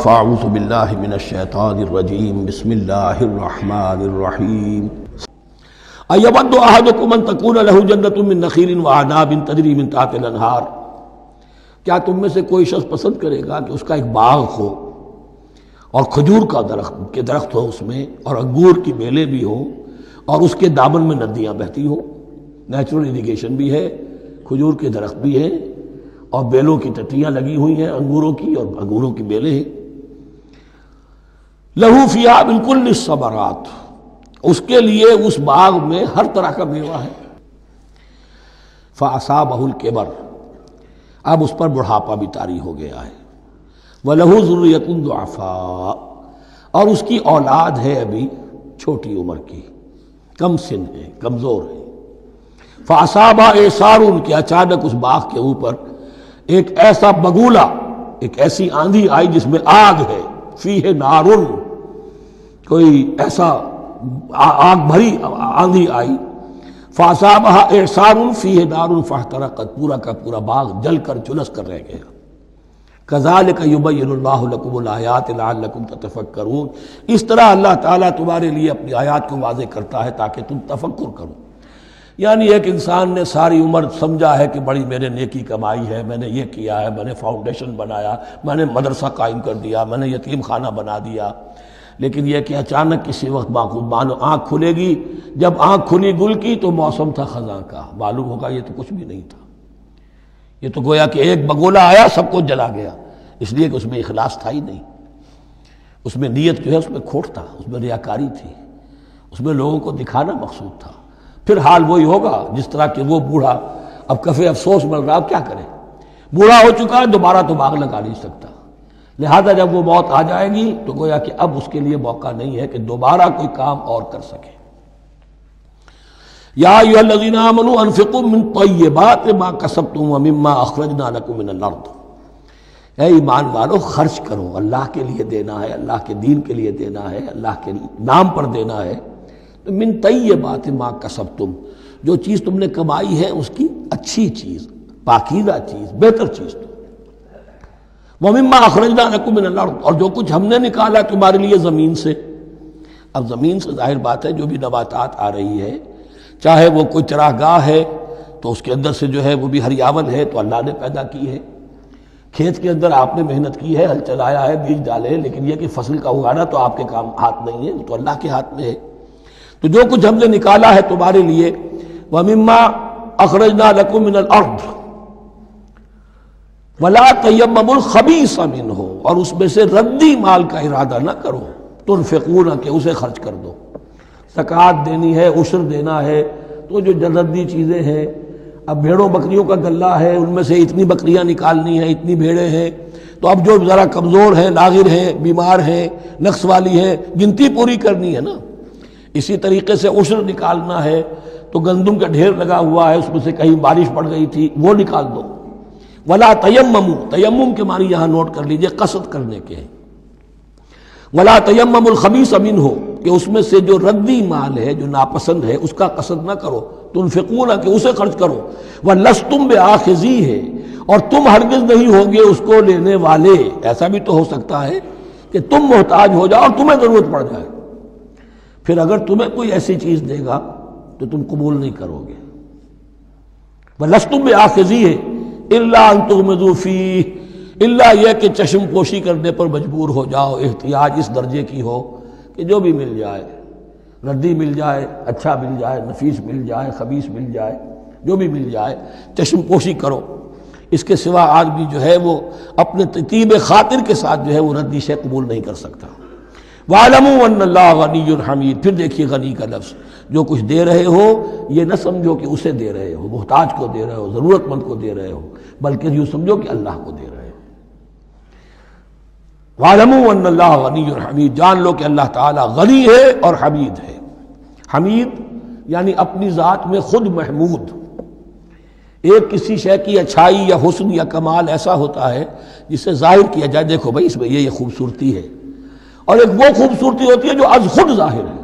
فاعوذ باللہ من الشیطان الرجیم بسم اللہ الرحمن الرحیم ایود احدکم ان تکون لہ جنۃ من نخیل واعناب تجری من تحتها الانہار، کیا تم میں سے کوئی شخص پسند کرے گا کہ اس کا ایک باغ ہو اور کھجور کا درخت ہو اس میں، اور انگور کی بیلیں بھی ہوں، اور اس کے دامن میں ندیاں بہتی ہوں، نیچرل اریگیشن بھی ہے، کھجور کے درخت بھی ہیں اور بیلوں کی ٹٹیاں لگی ہوئی ہیں انگوروں کی، اور انگوروں کی بیلیں ہیں۔ لہو فیہا من کل الثمرات، اس کے لیے اس باغ میں ہر طرح کا میوہ ہے۔ فاصابہ الکبر، اب اس پر بڑھاپا بھی طاری ہو گیا ہے۔ وَلَهُ ذُرِّيَّةٌ ضُعَفَاء، اور اس کی اولاد ہے ابھی چھوٹی عمر کی، کم سن ہے، کمزور ہے۔ فَأَصَابَهَا إِعْصَارٌ، کہ اچانک اس باغ کے اوپر ایک ایسا بگولا، ایک ایسی آندھی آئی جس میں آگ ہے، فیہ نارٌ، کوئی ایسا آگ بھری آندھی آئی۔ فَأَصَابَهَا إِعْصَارٌ فِيهِ نَارٌ فَاحْتَرَقَتْ، پورا کا پورا باغ جل کر جھلس کر رہ گیا۔ كَذَلِكَ يُبَيِّنُ اللَّهُ لَكُمُ الْآيَاتِ لَعَلَّكُمْ تَتَفَكَّرُونَ، اس طرح اللہ تعالیٰ تمہارے لیے اپنی آیات کو واضح کرتا ہے تاکہ تم تفکر کرو۔ یعنی ایک انسان نے ساری عمر سمجھا ہے کہ بڑی میرے نیکی کمائی ہے، میں نے یہ کیا ہے، میں نے فاؤنڈیشن بنایا، میں نے مدرسہ قائم کر دیا، میں نے یتیم خانہ بنا دیا، لیکن یہ کہ اچانک کسی وقت آنکھ کھلے گی، جب آنکھ کھلی گل کی تو موسم تھا خزاں کا، معلوم ہوگا یہ تو کچھ بھی نہیں تھا، یہ تو گویا کہ ایک بگولا آیا سب کچھ جلا گیا، اس لیے کہ اس میں اخلاص تھا ہی نہیں، اس میں نیت جو ہے اس میں کھوٹ تھا، اس میں ریاکاری تھی، اس میں لوگوں کو دکھانا مقصود تھا۔ پھر حال وہی ہوگا جس طرح کہ وہ بوڑھا اب کفِ افسوس مل رہا، اب کیا کرے، بوڑھا ہو چکا ہے، دوبارہ تو باغ لگا نہیں سکتا، لہذا جب وہ موت آ جائے گی تو گویا کہ اب اس کے لیے موقع نہیں ہے کہ دوبارہ کوئی کام اور کر سکے۔ یا ایھا الذین آمنوا انفقوا من طیبات ما کسبتم ومما اخرجنا لکم من الارض، اے ایمان والو خرچ کرو، اللہ کے لیے دینا ہے، اللہ کے دین کے لیے دینا ہے، اللہ کے نام پر دینا ہے۔ من طیبات ما کسبتم، جو چیز تم نے کمائی ہے اس کی اچھی چیز، پاکیزہ چیز، بہتر چیز تو۔ وَمِمَّا أَخْرَجْنَا لَكُم مِّنَ الْأَرْضِ، اور جو کچھ ہم نے نکالا تمہارے لیے زمین سے۔ اب زمین سے ظاہر بات ہے جو بھی نباتات آ رہی ہے، چاہے وہ کوئی چراہ گاہ ہے تو اس کے اندر سے جو ہے وہ بھی ہریاول ہے تو اللہ نے پیدا کی ہے، کھیت کے اندر آپ نے محنت کی ہے، ہل چلایا ہے، بیج ڈالے ہیں، لیکن یہ کہ فصل کا اگانا تو آپ کے کام ہاتھ نہیں ہے، تو اللہ کے ہاتھ میں ہے۔ تو جو کچھ ہم نے نکالا ہے تمہارے لیے، وَمِمَّا أَخْرَجْنَا لَكُم مِّنَ الْأَرْضِ وَلَا تَيَمَّمُوا الْخَبِيثَ مِنْهُ، اور اس میں سے ردی مال کا ارادہ نہ کرو، تنفقون، کہ اسے خرچ کر دو، زکوٰۃ دینی ہے، عشر دینا ہے، تو جو ردی چیزیں ہیں، اب بھیڑوں بکریوں کا غلہ ہے، ان میں سے اتنی بکریاں نکالنی ہیں، اتنی بھیڑیں ہیں، تو اب جو ذرا کمزور ہیں، لاغر ہیں، بیمار ہیں، نقص والی ہیں، گنتی پوری کرنی ہے نا۔ اسی طریقے سے عشر نکالنا ہے تو گندم کا ڈھیر لگا ہوا ہے، اس میں سے کہیں بارش پڑ گئی تھی، وہ نکال دو۔ ولا تیمموا، تیمم کے معنی یہاں نوٹ کر لیجئے قصد کرنے کے ہیں۔ ولا تیمموا الخبیث منہ، کہ اس میں سے جو ردی مال ہے، جو ناپسند ہے، اس کا قصد نہ کرو، تنفقون، کہ اسے خرچ کرو، ولستم بآخذیہ، اور تم ہرگز نہیں ہوگے اس کو لینے والے۔ ایسا بھی تو ہو سکتا ہے کہ تم محتاج ہو جاؤ اور تمہیں ضرورت پڑ جائے، پھر اگر تمہیں کوئی ایسی چیز دے گا تو تم قبول نہیں کرو گے۔ وَلَسْتُمْ بِآخِذِيهِ إِلَّا أَن تُغْمِضُوا فِيهِ، اللہ یہ کہ چشم پوشی کرنے پر مجبور ہو جاؤ، احتیاج اس درجے کی ہو کہ جو بھی مل جائے، ردی مل جائے، اچھا مل جائے، نفیس مل جائے، خبیث مل جائے، جو بھی مل جائے چشم پوشی کرو۔ اس کے سوا آدمی جو ہے وہ اپنے طیب خاطر کے ساتھ جو ہے وہ ردی شے قبول نہیں کر سکتا۔ وَاعْلَمُوا أَنَّ اللَّهَ غَنِيٌّ حَمِيدٌ، پھر دیکھیے غنی کا لفظ، جو کچھ دے رہے ہو یہ نہ سمجھو کہ اسے دے رہے ہو، محتاج کو دے رہے ہو، ضرورت مند کو دے رہے ہو، بلکہ یوں سمجھو کہ اللہ کو دے رہے ہو۔ وَاعْلَمُوا أَنَّ اللَّهَ غَنِيٌّ حَمِيدٌ، جان لو کہ اللہ تعالیٰ غنی ہے اور حمید ہے۔ حمید یعنی اپنی ذات میں خود محمود۔ ایک کسی شے کی اچھائی یا حسن یا کمال ایسا ہوتا ہے جسے ظاہر کیا جائے، دیکھو بھائی اس میں یہ خوبصورتی ہے، اور ایک وہ خوبصورتی ہوتی ہے جو از خود ظاہر ہے۔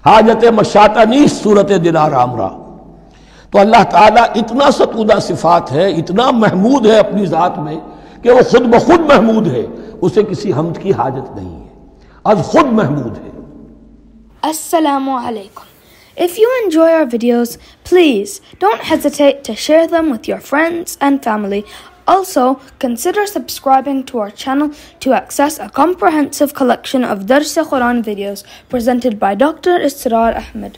حاجت مشاطہ نیست صورت دلار آمرا، تو اللہ تعالیٰ اتنا ستودہ صفات ہے، اتنا محمود ہے اپنی ذات میں کہ وہ خود بخود محمود ہے، اسے کسی حمد کی حاجت نہیں ہے، از خود محمود ہے۔ Assalamu alaikum. If you enjoy our videos, please don't hesitate to share them with your friends and family. Also, consider subscribing to our channel to access a comprehensive collection of Dars Quran videos presented by Dr. Israr Ahmed.